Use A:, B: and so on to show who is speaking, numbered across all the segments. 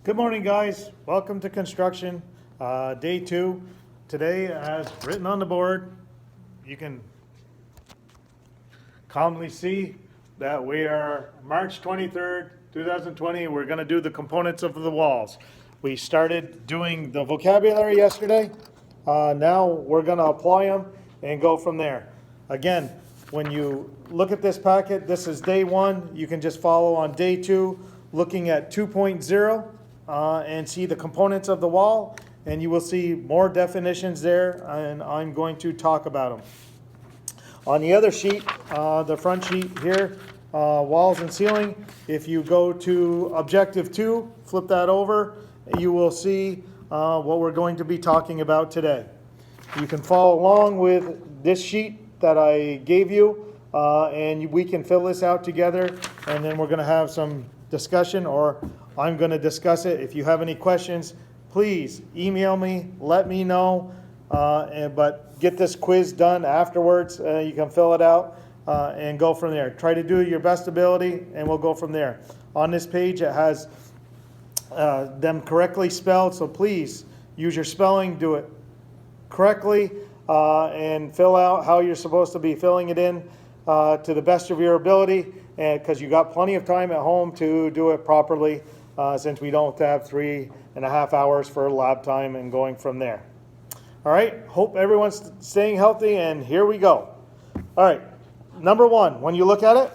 A: Good morning, guys. Welcome to construction, day 2. Today, as written on the board, you can calmly see that we are March 23rd, 2020. We're going to do the components of the walls. We started doing the vocabulary yesterday. Now we're going to apply them and go from there. Again, when you look at this packet, this is day 1. You can just follow on day 2, looking at 2.0. And see the components of the wall, and you will see more definitions there, and I'm going to talk about them. On the other sheet, the front sheet here, walls and ceiling, if you go to objective 2, flip that over, you will see what we're going to be talking about today. You can follow along with this sheet that I gave you, and we can fill this out together, and then we're going to have some discussion, or I'm going to discuss it. If you have any questions, please email me, let me know, but get this quiz done afterwards. You can fill it out and go from there. Try to do your best ability, and we'll go from there. On this page, it has them correctly spelled, so please use your spelling, do it correctly, and fill out how you're supposed to be filling it in to the best of your ability, because you got plenty of time at home to do it properly. Since we don't have 3.5 hours for lab time and going from there. All right, hope everyone's staying healthy, and here we go. All right, number 1, when you look at it,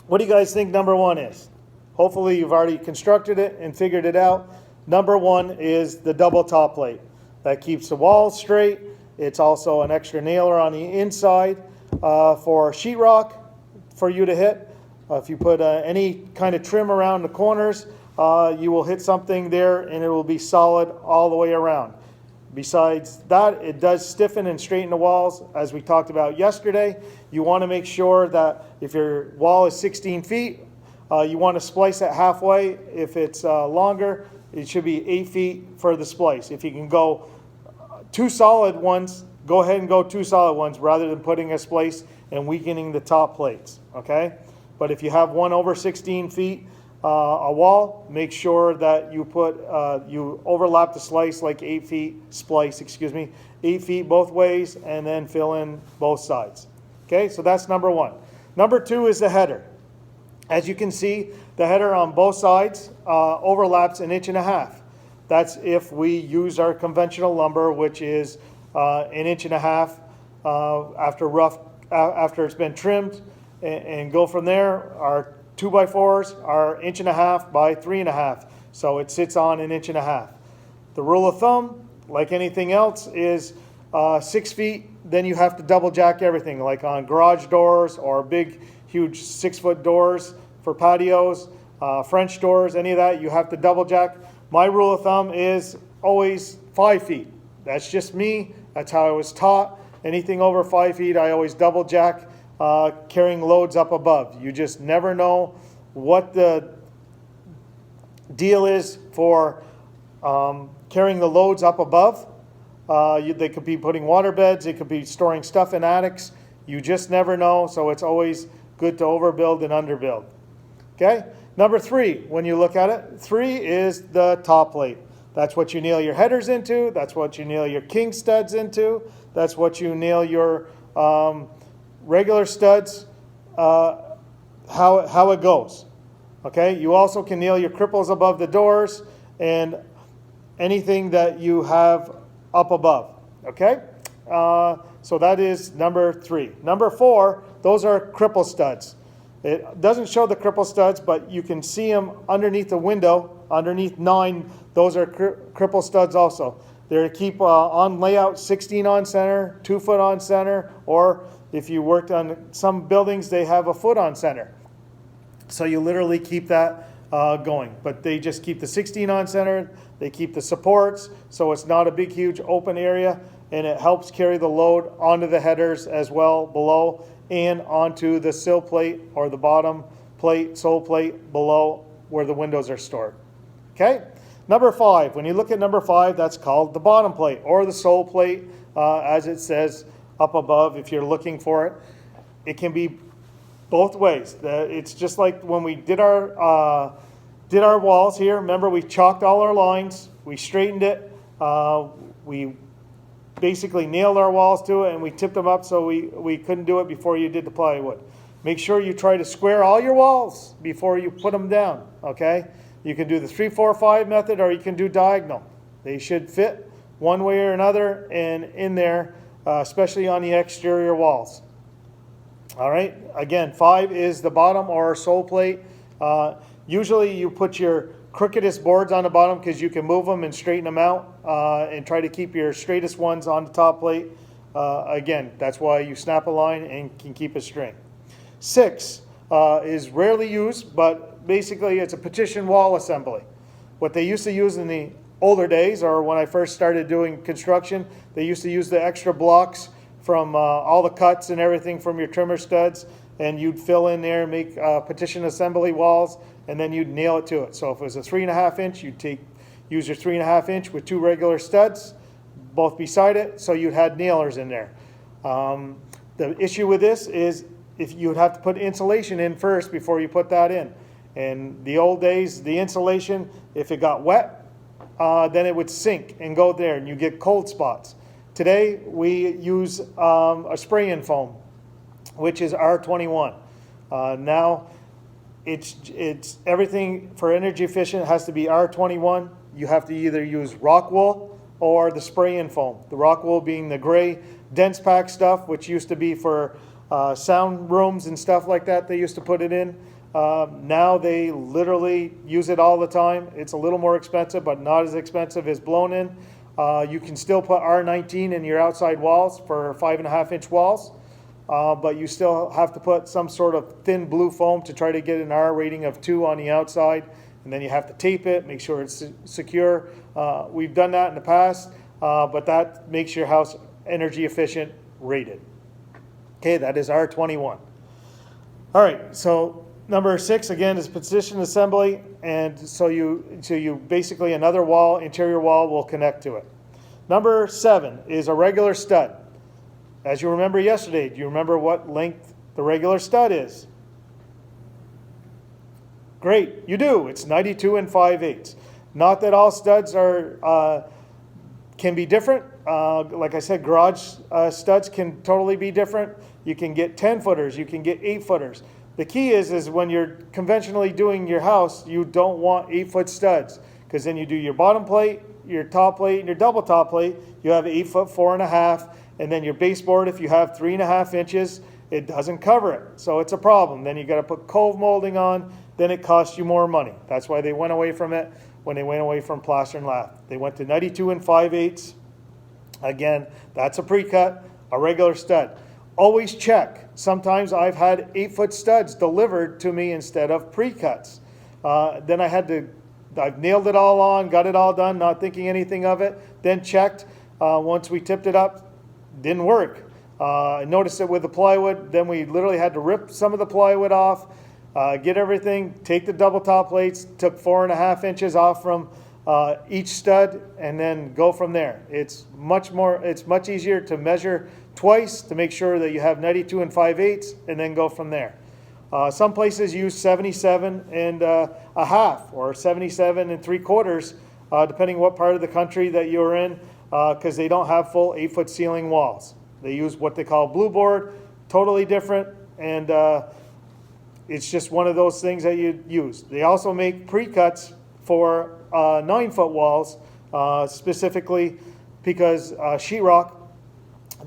A: what do you guys think number 1 is? Hopefully you've already constructed it and figured it out. Number 1 is the double top plate. That keeps the walls straight. It's also an extra nailer on the inside for sheetrock for you to hit. If you put any kind of trim around the corners, you will hit something there and it will be solid all the way around. Besides that, it does stiffen and straighten the walls, as we talked about yesterday. You want to make sure that if your wall is 16 feet, you want to splice it halfway. If it's longer, it should be 8 feet for the splice. If you can go 2 solid ones, go ahead and go 2 solid ones rather than putting a splice and weakening the top plates, okay? But if you have one over 16 feet, a wall, make sure that you put you overlap the slice like 8 feet splice, 8 feet both ways, and then fill in both sides. Okay, so that's number 1. Number 2 is the header. As you can see, the header on both sides overlaps 1.5 inches. That's if we use our conventional lumber, which is 1.5 inches after it's been trimmed, and go from there. Our 2x4s are 1.5 inches by 3.5 inches, so it sits on 1.5 inches. The rule of thumb, like anything else, is 6 feet. Then you have to double jack everything, like on garage doors or big, huge 6-foot doors for patios, French doors, any of that. You have to double jack. My rule of thumb is always 5 feet. That's just me. That's how I was taught. Anything over 5 feet, I always double jack. Carrying loads up above. You just never know what the deal is for carrying the loads up above. They could be putting water beds, it could be storing stuff in attics. You just never know, so it's always good to overbuild and underbuild. Okay? Number 3, when you look at it, 3 is the top plate. That's what you nail your headers into, that's what you nail your king studs into, that's what you nail your regular studs, how it goes. Okay, you also can nail your cripples above the doors and anything that you have up above. Okay, so that is number 3. Number 4, those are cripple studs. It doesn't show the cripple studs, but you can see them underneath the window, underneath 9. Those are cripple studs also. They're to keep on layout 16 on center, 2 foot on center, or if you worked on some buildings, they have a foot on center. So you literally keep that going. But they just keep the 16 on center, they keep the supports, so it's not a big, huge open area, and it helps carry the load onto the headers as well below and onto the sill plate or the bottom plate, sole plate below where the windows are stored. Okay? Number 5, when you look at number 5, that's called the bottom plate or the sole plate, as it says up above if you're looking for it. It can be both ways. It's just like when we did our did our walls here. Remember, we chalked all our lines, we straightened it, we basically nailed our walls to it, and we tipped them up so we couldn't do it before you did the plywood. Make sure you try to square all your walls before you put them down, okay? You can do the 3, 4, 5 method, or you can do diagonal. They should fit one way or another and in there, especially on the exterior walls. All right, again, 5 is the bottom or sole plate. Usually you put your crookedest boards on the bottom because you can move them and straighten them out and try to keep your straightest ones on the top plate. Again, that's why you snap a line and can keep it straight. 6 is rarely used, but basically it's a partition wall assembly. What they used to use in the older days, or when I first started doing construction, they used to use the extra blocks from all the cuts and everything from your trimmer studs, and you'd fill in there and make partition assembly walls, and then you'd nail it to it. So if it was a 3.5 inch, you'd use your 3.5 inch with 2 regular studs, both beside it, so you had nailers in there. The issue with this is if you would have to put insulation in first before you put that in. In the old days, the insulation, if it got wet, then it would sink and go there, and you get cold spots. Today, we use a spray-in foam, which is R21. Now, it's everything for energy efficient has to be R21. You have to either use rock wool or the spray-in foam. The rock wool being the gray dense pack stuff, which used to be for sound rooms and stuff like that. They used to put it in. Now they literally use it all the time. It's a little more expensive, but not as expensive as blown in. You can still put R19 in your outside walls for 5.5 inch walls, but you still have to put some sort of thin blue foam to try to get an R rating of 2 on the outside, and then you have to tape it, make sure it's secure. We've done that in the past, but that makes your house energy efficient rated. Okay, that is R21. All right, so number 6 again is partition assembly, and so you basically another wall, interior wall will connect to it. Number 7 is a regular stud. As you remember yesterday, do you remember what length the regular stud is? Great, you do. It's 92 5/8. Not that all studs are can be different. Like I said, garage studs can totally be different. You can get 10 footers, you can get 8 footers. The key is when you're conventionally doing your house, you don't want 8-foot studs, because then you do your bottom plate, your top plate, and your double top plate. You have 8 foot 4.5, and then your baseboard, if you have 3.5 inches, it doesn't cover it. So it's a problem. Then you got to put cove molding on, then it costs you more money. That's why they went away from it when they went away from plaster and lath. They went to 92 5/8. Again, that's a pre-cut, a regular stud. Always check. Sometimes I've had 8-foot studs delivered to me instead of pre-cuts. Then I've nailed it all on, got it all done, not thinking anything of it, then checked. Once we tipped it up, didn't work. I noticed it with the plywood, then we literally had to rip some of the plywood off, get everything, take the double top plates, took 4.5 inches off from each stud, and then go from there. It's much easier to measure twice to make sure that you have 92 5/8 and then go from there. Some places use 77 1/2 or 77 3/4, depending what part of the country that you're in, because they don't have full 8-foot ceiling walls. They use what they call blue board, totally different, and it's just one of those things that you use. They also make pre-cuts for 9-foot walls, specifically because sheetrock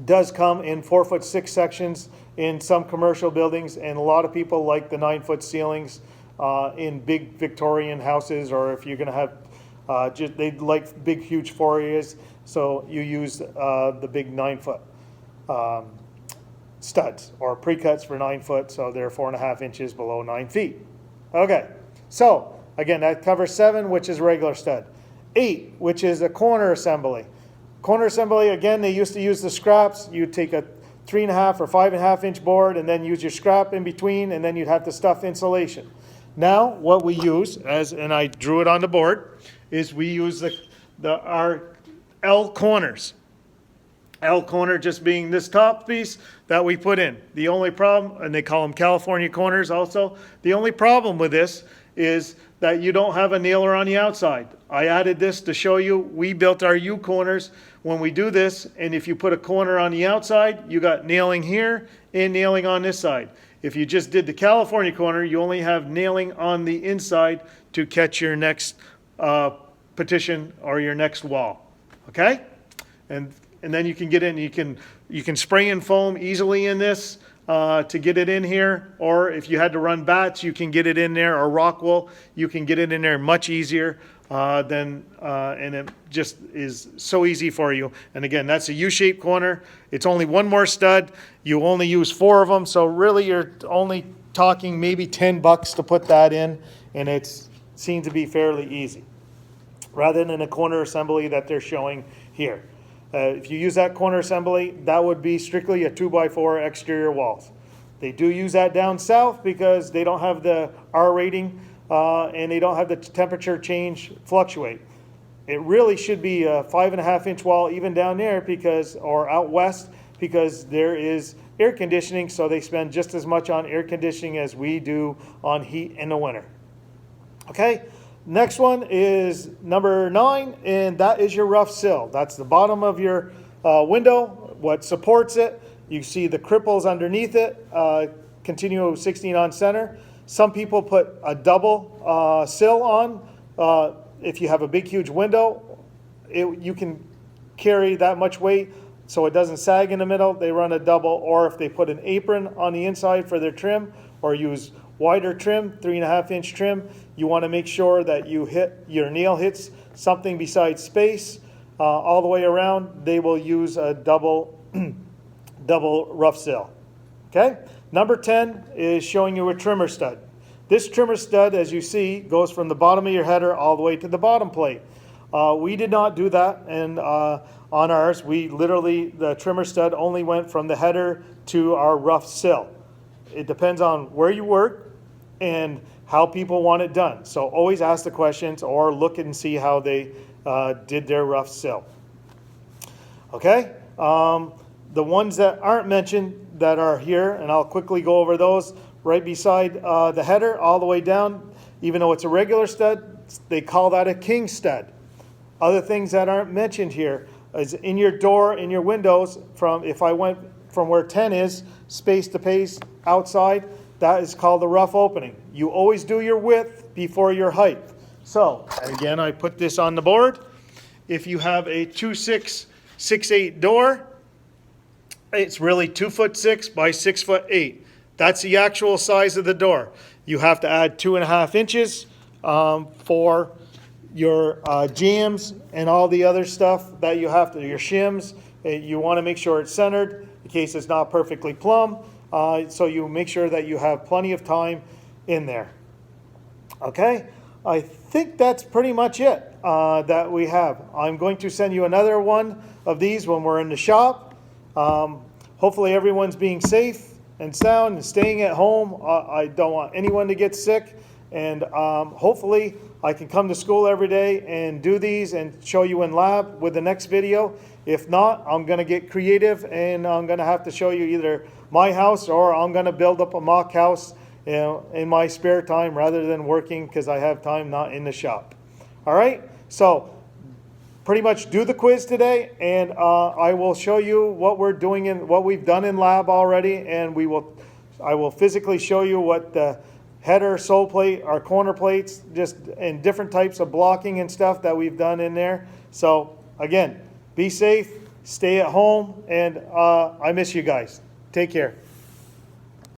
A: does come in 4'6" sections in some commercial buildings, and a lot of people like the 9-foot ceilings in big Victorian houses, or if you're going to have they like big huge foyers, so you use the big 9-foot studs or pre-cuts for 9 foot, so they're 4.5 inches below 9 feet. Okay, so again, that covers 7, which is regular stud. 8, which is a corner assembly. Corner assembly, again, they used to use the scraps. You'd take a 3.5 or 5.5 inch board and then use your scrap in between, and then you'd have to stuff insulation. Now, what we use, and I drew it on the board, is we use our L corners. L corner just being this top piece that we put in. The only problem, and they call them California corners also, the only problem with this is that you don't have a nailer on the outside. I added this to show you we built our U corners when we do this, and if you put a corner on the outside, you got nailing here and nailing on this side. If you just did the California corner, you only have nailing on the inside to catch your next partition or your next wall. Okay? And then you can get in, you can spray in foam easily in this to get it in here, or if you had to run bats, you can get it in there, or rock wool, you can get it in there much easier and it just is so easy for you. And again, that's a U-shaped corner. It's only one more stud. You only use 4 of them, so really you're only talking maybe $10 to put that in, and it seems to be fairly easy, rather than a corner assembly that they're showing here. If you use that corner assembly, that would be strictly a 2x4 exterior walls. They do use that down south because they don't have the R rating and they don't have the temperature change fluctuate. It really should be a 5.5 inch wall even down there because, or out west, because there is air conditioning, so they spend just as much on air conditioning as we do on heat in the winter. Okay. Next one is number 9, and that is your rough sill. That's the bottom of your window, what supports it. You see the cripples underneath it, Continuo 16 on center. Some people put a double sill on. If you have a big, huge window, you can carry that much weight so it doesn't sag in the middle. They run a double, or if they put an apron on the inside for their trim, or use wider trim, 3.5 inch trim, you want to make sure that your nail hits something besides space all the way around. They will use a double rough sill. Okay. Number 10 is showing you a trimmer stud. This trimmer stud, as you see, goes from the bottom of your header all the way to the bottom plate. We did not do that, and on ours, the trimmer stud only went from the header to our rough sill. It depends on where you work and how people want it done. So always ask the questions or look and see how they did their rough sill. Okay, the ones that aren't mentioned that are here, and I'll quickly go over those, right beside the header all the way down, even though it's a regular stud, they call that a king stud. Other things that aren't mentioned here is in your door, in your windows, if I went from where 10 is, space to pace outside, that is called the rough opening. You always do your width before your height. So, again, I put this on the board. If you have a 2.6, 6.8 door, it's really 2'6" by 6'8". That's the actual size of the door. You have to add 2.5 inches for your jambs and all the other stuff that you have to, your shims. You want to make sure it's centered in case it's not perfectly plumb. So you make sure that you have plenty of time in there. Okay, I think that's pretty much it that we have. I'm going to send you another one of these when we're in the shop. Hopefully everyone's being safe and sound and staying at home. I don't want anyone to get sick, and hopefully I can come to school every day and do these and show you in lab with the next video. If not, I'm going to get creative and I'm going to have to show you either my house or I'm going to build up a mock house, in my spare time rather than working because I have time not in the shop. All right, so pretty much do the quiz today, and I will show you what we're doing and what we've done in lab already, and I will physically show you what the header, sole plate, our corner plates, just in different types of blocking and stuff that we've done in there. So again, be safe, stay at home, and I miss you guys. Take care.